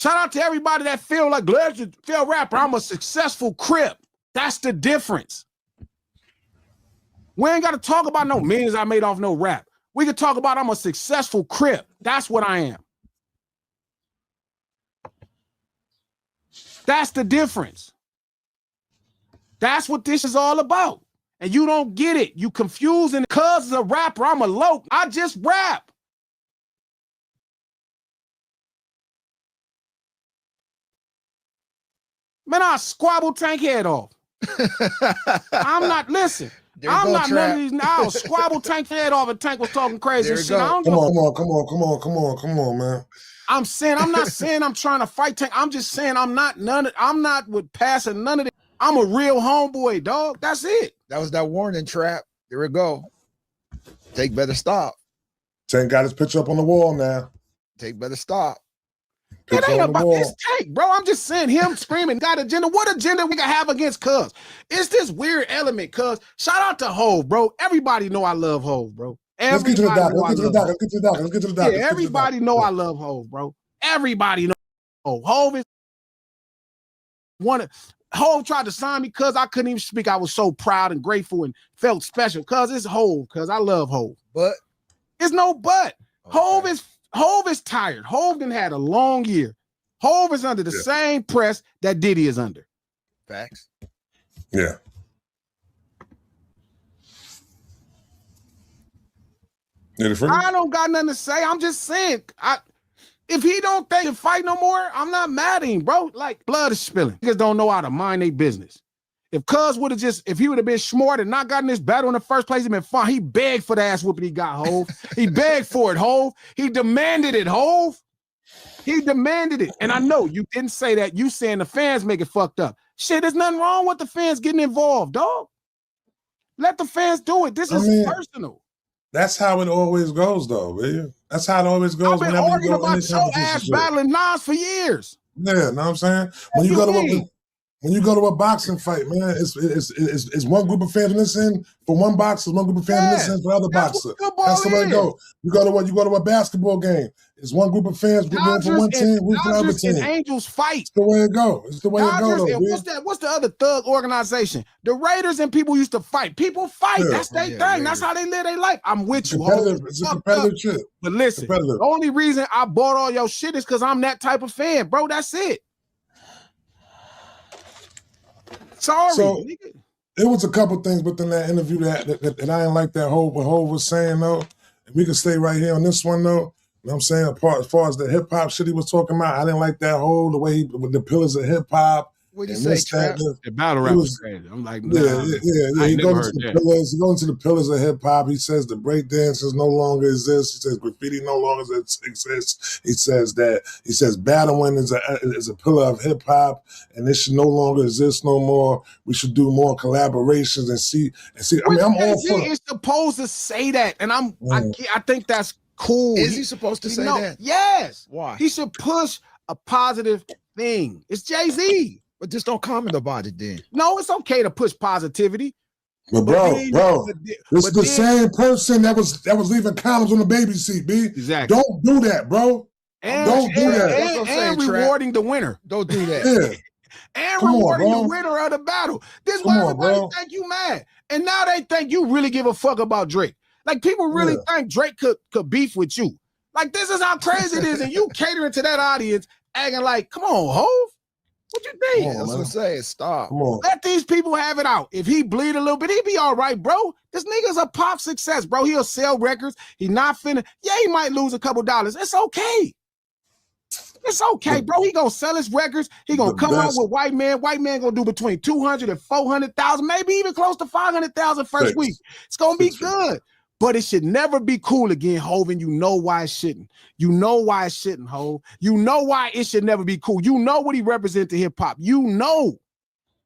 Shout out to everybody that feel like legend, feel rapper. I'm a successful Crip. That's the difference. We ain't got to talk about no millions I made off no rap. We can talk about I'm a successful Crip. That's what I am. That's the difference. That's what this is all about. And you don't get it. You confusing because as a rapper, I'm a loc. I just rap. Man, I squabble Tank head off. I'm not, listen. I'm not none of these. I'll squabble Tank head off and Tank was talking crazy and shit. I don't come on, man. I'm saying, I'm not saying I'm trying to fight Tank. I'm just saying I'm not with passing none of it. I'm a real homeboy, dog. That's it. That was that warning trap. There we go. Tank better stop. Tank got his picture up on the wall now. Tank better stop. It ain't about this Tank, bro. I'm just saying him screaming got agenda. What agenda we can have against Cuz? It's this weird element, Cuz. Shout out to Hov, bro. Everybody know I love Hov, bro. Let's get to the doc. Let's get to the doc. Yeah, everybody know I love Hov, bro. Everybody know Hov is one of Hov tried to sign me because I couldn't even speak. I was so proud and grateful and felt special because it's Hov, because I love Hov. But it's no but. Okay. Hov is tired. Hov done had a long year. Hov is under the same press that Diddy is under. Facts. Yeah. I don't got nothing to say. I'm just saying, if he don't think to fight no more, I'm not mad at him, bro. Like, blood is spilling. Niggas don't know how to mind their business. If Cuz would have if he would have been smart and not gotten this battle in the first place, he'd been fine. He begged for the ass whooping he got, Hov. He begged for it, Hov. He demanded it, Hov. He demanded it. And I know you didn't say that. You saying the fans make it fucked up. Shit, there's nothing wrong with the fans getting involved, dog. Let the fans do it. This is personal. That's how it always goes, though, man. That's how it always goes. I've been arguing about your ass battling Nas for years. Yeah, know what I'm saying? When you go to a boxing fight, man, it's one group of fans listening for one boxer, one group of fans listening for other boxer. That's the way it goes. You go to a basketball game. It's one group of fans root for one team, root for another team. Angels fight. It's the way it goes. It's the way it goes. What's the other thug organization? The Raiders and people used to fight. People fight. Yeah. That's their thing. Raiders. That's how they live their life. I'm with you. It's a competitive shit. But listen, the only reason I bought all your shit is because I'm that type of fan, bro. That's it. Sorry. So, it was a couple things within that interview that I didn't like that what Hov was saying, though. And we can stay right here on this one, though. You know what I'm saying? As far as the hip-hop shit he was talking about, I didn't like that the way with the pillars of hip-hop. What did you say, Trap? The battle rap was crazy. I'm like, nah, yeah. He goes into the pillars of hip-hop. He says the break dances no longer exist. He says graffiti no longer exists. He says battling is a pillar of hip-hop, and it should no longer exist no more. We should do more collaborations and see. I mean, I'm all for it. He's supposed to say that, and I think that's cool. Is he supposed to say that? Yes. Why? He should push a positive thing. It's Jay-Z. But just don't comment about it then. No, it's okay to push positivity. But bro, it's the same person that was leaving columns on the baby seat, B. Exactly. Don't do that, bro. Don't do that. And rewarding the winner. Don't do that. And rewarding the winner of the battle. This is why everybody think you mad. And now they think you really give a fuck about Drake. Like, people really think Drake could beef with you. Like, this is how crazy it is. And you catering to that audience, acting like, come on, Hov. What you think? That's what I'm saying. Stop. Let these people have it out. If he bleed a little bit, he be all right, bro. This nigga's a pop success, bro. He'll sell records. He not finna. Yeah, he might lose a couple dollars. It's okay. It's okay, bro. He gonna sell his records. He gonna come out with white man. White man gonna do between 200 and 400,000, maybe even close to 500,000 first week. It's gonna be good. But it should never be cool again, Hov, and you know why it shouldn't. You know why it shouldn't, Hov. You know why it should never be cool. You know what he represents to hip-hop. You know.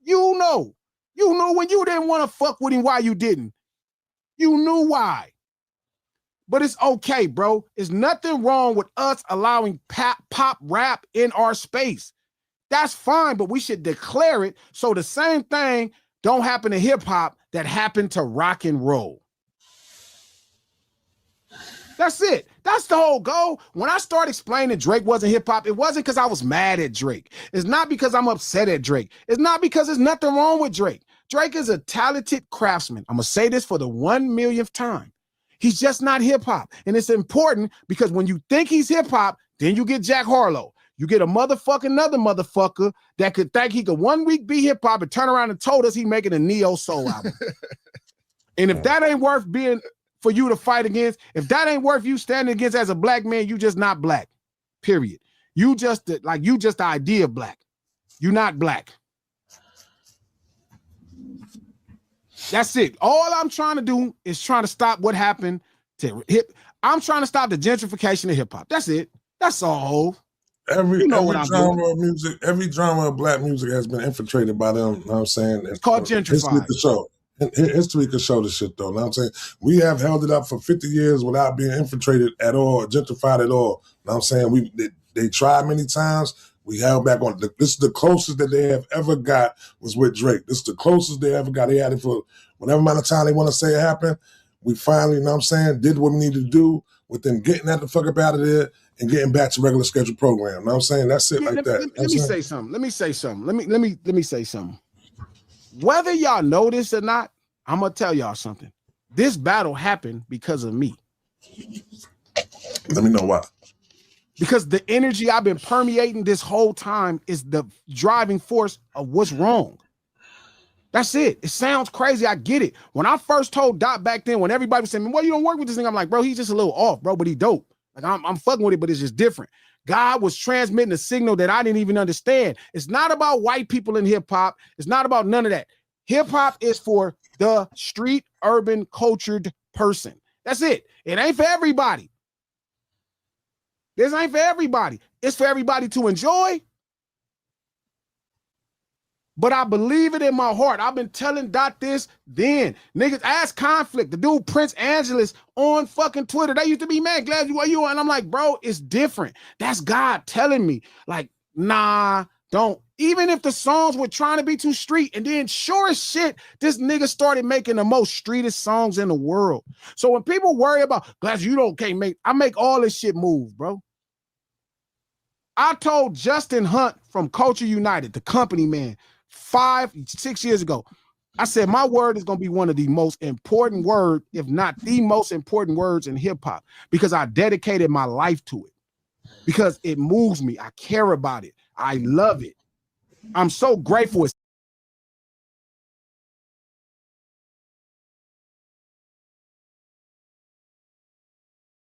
You know. You knew when you didn't want to fuck with him, why you didn't. You knew why. But it's okay, bro. There's nothing wrong with us allowing pop rap in our space. That's fine, but we should declare it so the same thing don't happen to hip-hop that happened to rock and roll. That's it. That's the whole goal. When I started explaining Drake wasn't hip hop, it wasn't because I was mad at Drake. It's not because I'm upset at Drake. It's not because there's nothing wrong with Drake. Drake is a talented craftsman. I'm going to say this for the 1 millionth time. He's just not hip hop. And it's important because when you think he's hip hop, then you get Jack Harlow. You get another motherfucker that could think he could 1 week be hip hop and turn around and told us he making a neo soul album. And if that ain't worth being for you to fight against, if that ain't worth you standing against as a black man, you just not black. Period. You just the idea of black. You not black. That's it. All I'm trying to do is trying to stop what happened to hip. I'm trying to stop the gentrification of hip hop. That's it. That's all. Every genre of music, every genre of black music has been infiltrated by them. You know what I'm saying? It's called gentrified. History could show the shit though. You know what I'm saying? We have held it up for 50 years without being infiltrated at all, gentrified at all. You know what I'm saying? They tried many times. We held back on it. This is the closest that they have ever got was with Drake. This is the closest they ever got. They had it for whatever amount of time they want to say it happened. We finally, you know what I'm saying, did what we needed to do with them getting that the fuck up out of there and getting back to regular scheduled program. You know what I'm saying? That's it like that. Let me say something. Let me say something. Whether y'all know this or not, I'm going to tell y'all something. This battle happened because of me. Let me know why. Because the energy I've been permeating this whole time is the driving force of what's wrong. That's it. It sounds crazy. I get it. When I first told Dot back then, when everybody was saying, well, you don't work with this thing, I'm like, bro, he's just a little off, bro, but he dope. Like I'm fucking with it, but it's just different. God was transmitting a signal that I didn't even understand. It's not about white people in hip hop. It's not about none of that. Hip hop is for the street, urban, cultured person. That's it. It ain't for everybody. This ain't for everybody. It's for everybody to enjoy. But I believe it in my heart. I've been telling Dot this then. Niggas ask Conflict, the dude Prince Angeles on fucking Twitter. They used to be mad, glad you are you. And I'm like, bro, it's different. That's God telling me, like, nah, don't. Even if the songs were trying to be too street, and then sure as shit, this nigga started making the most streetest songs in the world. So when people worry about, Glass, I make all this shit move, bro. I told Justin Hunt from Culture United, the company man, 5-6 years ago, I said, my word is going to be one of the most important words, if not the most important words in hip hop, because I dedicated my life to it, because it moves me. I care about it. I love it. I'm so grateful.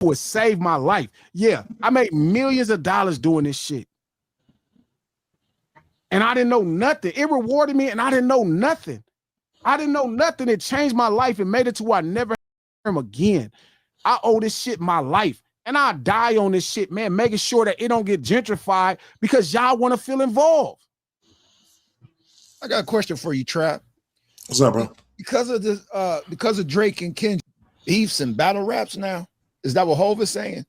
It saved my life. Yeah, I made millions of dollars doing this shit. And I didn't know nothing. It rewarded me, and I didn't know nothing. It changed my life and made it to where I never hear him again. I owe this shit my life. And I die on this shit, man, making sure that it don't get gentrified because y'all want to feel involved. I got a question for you, Trap. What's up, bro? Because of Drake and Kendrick beefs and battle raps now, is that what Hov is saying?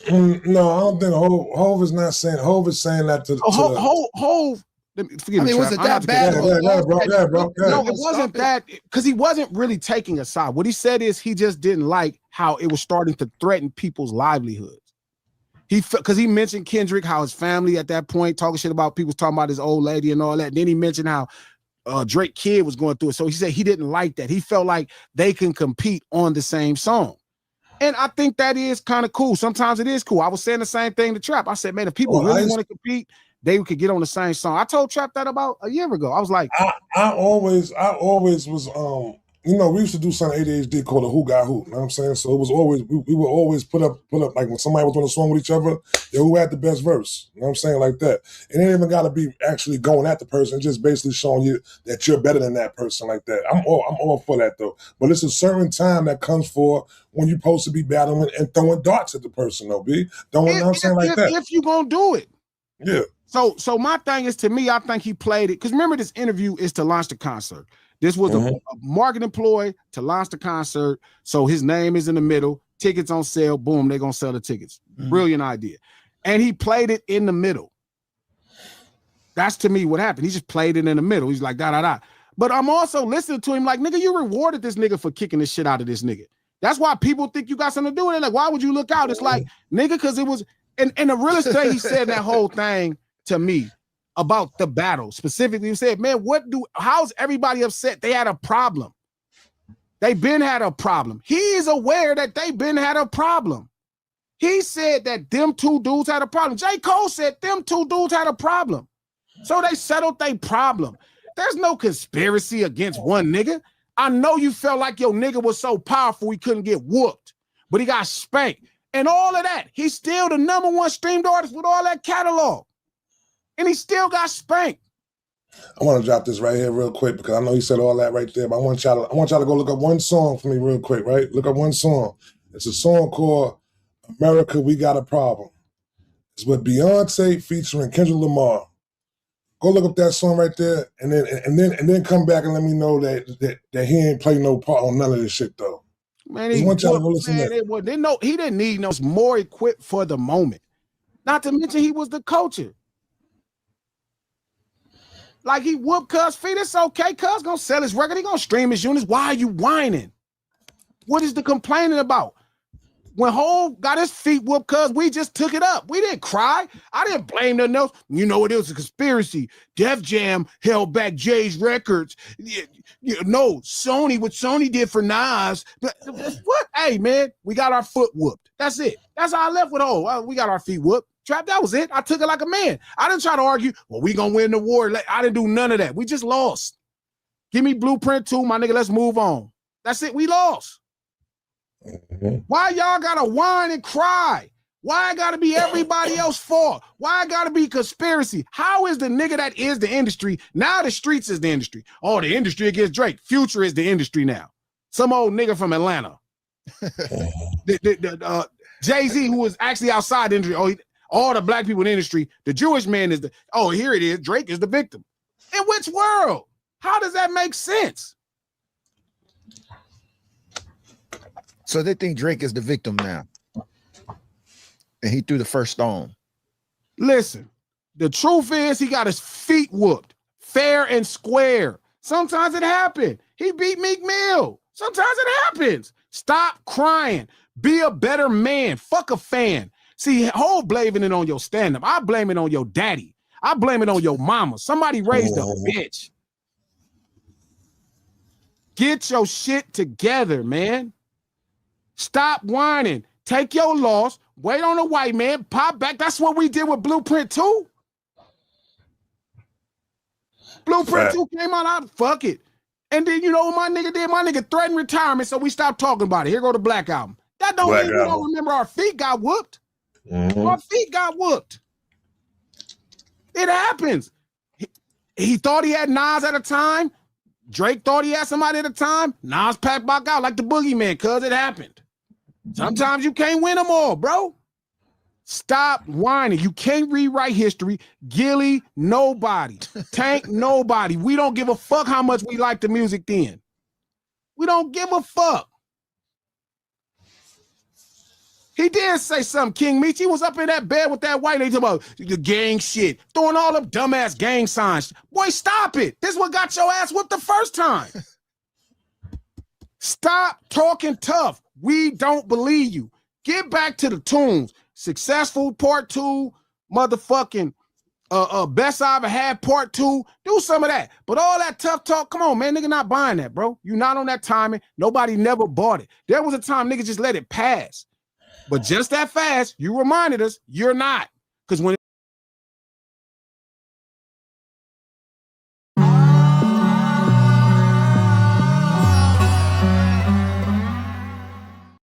No, I don't think Hov is not saying. Hov is saying that to Hov. Forgive me, was it that bad? Bro. No, it wasn't that, because he wasn't really taking a side. What he said is he just didn't like how it was starting to threaten people's livelihoods. Because he mentioned Kendrick, how his family at that point talking shit about people talking about his old lady and all that. And then he mentioned how Drake Kid was going through it. So he said he didn't like that. He felt like they can compete on the same song. And I think that is kind of cool. Sometimes it is cool. I was saying the same thing to Trap. I said, man, if people really want to compete, they could get on the same song. I told Trap that about a year ago. I was like, I always was we used to do something ADHD called a Who Got Who. You know what I'm saying? So it was always we would always put up like when somebody was on a song with each other, who had the best verse. You know what I'm saying? Like that. And it ain't even gotta be actually going at the person, just basically showing you that you're better than that person like that. I'm all for that though. But it's a certain time that comes for when you're supposed to be battling and throwing darts at the person, though, B. Don't you know what I'm saying like that. If you gonna do it. Yeah. So my thing is, to me, I think he played it. Because remember, this interview is to launch the concert. This was a marketing ploy to launch the concert. So his name is in the middle. Tickets on sale. Boom, they're going to sell the tickets. Brilliant idea. And he played it in the middle. That's, to me, what happened. He just played it in the middle. He's like, da-da-da. But I'm also listening to him like, nigga, you rewarded this nigga for kicking the shit out of this nigga. That's why people think you got something to do with it. Like, why would you look out? It's like, nigga, because it was, and the realest thing he said that whole thing to me about the battle specifically, he said, man, how's everybody upset? They had a problem. They been had a problem. He is aware that they been had a problem. He said that them two dudes had a problem. J. Cole said them two dudes had a problem. So they settled their problem. There's no conspiracy against one nigga. I know you felt like your nigga was so powerful he couldn't get whooped, but he got spanked. And all of that, he's still the #1 streamed artist with all that catalog. And he still got spanked. I want to drop this right here real quick because I know you said all that right there, but I want y'all to go look up one song for me real quick, right? Look up one song. It's a song called America, We Got a Problem. It's with Beyonce featuring Kendrick Lamar. Go look up that song right there, and then come back and let me know that he ain't play no part on none of this shit though. Man, he didn't need no more equipped for the moment. Not to mention he was the culture. Like he whooped Cuz feet. It's okay. Cuz gonna sell his record. He gonna stream his units. Why are you whining? What is the complaining about? When Hov got his feet whooped, Cuz we just took it up. We didn't cry. I didn't blame nothing else. You know, it was a conspiracy. Def Jam held back Jay's records. No, Sony, what Sony did for Nas. But what? Hey, man, we got our foot whooped. That's it. That's how I left with Hov. We got our feet whooped. Trap, that was it. I took it like a man. I didn't try to argue, well, we gonna win the war. I didn't do none of that. We just lost. Give me Blueprint 2, my nigga. Let's move on. That's it. We lost. Why y'all gotta whine and cry? Why it gotta be everybody else's fault? Why it gotta be conspiracy? How is the nigga that is the industry, now the streets is the industry? Oh, the industry against Drake. Future is the industry now. Some old nigga from Atlanta. Jay-Z, who was actually outside the industry, all the black people in the industry, the Jewish man is here it is, Drake is the victim. In which world? How does that make sense? So they think Drake is the victim now. And he threw the first stone. Listen, the truth is he got his feet whooped, fair and square. Sometimes it happened. He beat Meek Mill. Sometimes it happens. Stop crying. Be a better man. Fuck a fan. See, Hov blaming it on your stand-up. I blame it on your daddy. I blame it on your mama. Somebody raised a bitch. Get your shit together, man. Stop whining. Take your loss. Wait on a white man. Pop back. That's what we did with Blueprint 2. Blueprint 2 came out. Fuck it. And then you know what my nigga did? My nigga threatened retirement, so we stopped talking about it. Here go the Black Album. That don't mean we don't remember our feet got whooped. Our feet got whooped. It happens. He thought he had Nas at a time. Drake thought he had somebody at a time. Nas packed back out like the boogeyman, cuz it happened. Sometimes you can't win them all, bro. Stop whining. You can't rewrite history. Gilly, nobody. Tank, nobody. We don't give a fuck how much we like the music then. We don't give a fuck. He did say something, King Meech. He was up in that bed with that white lady talking about the gang shit, throwing all them dumbass gang signs. Boy, stop it. This is what got your ass whooped the first time. Stop talking tough. We don't believe you. Get back to the tunes. Successful Part 2, motherfucking Best I Ever Had Part 2. Do some of that. But all that tough talk, come on, man. Nigga not buying that, bro. You not on that timing. Nobody never bought it. There was a time nigga just let it pass. But just that fast, you reminded us you're not. Because when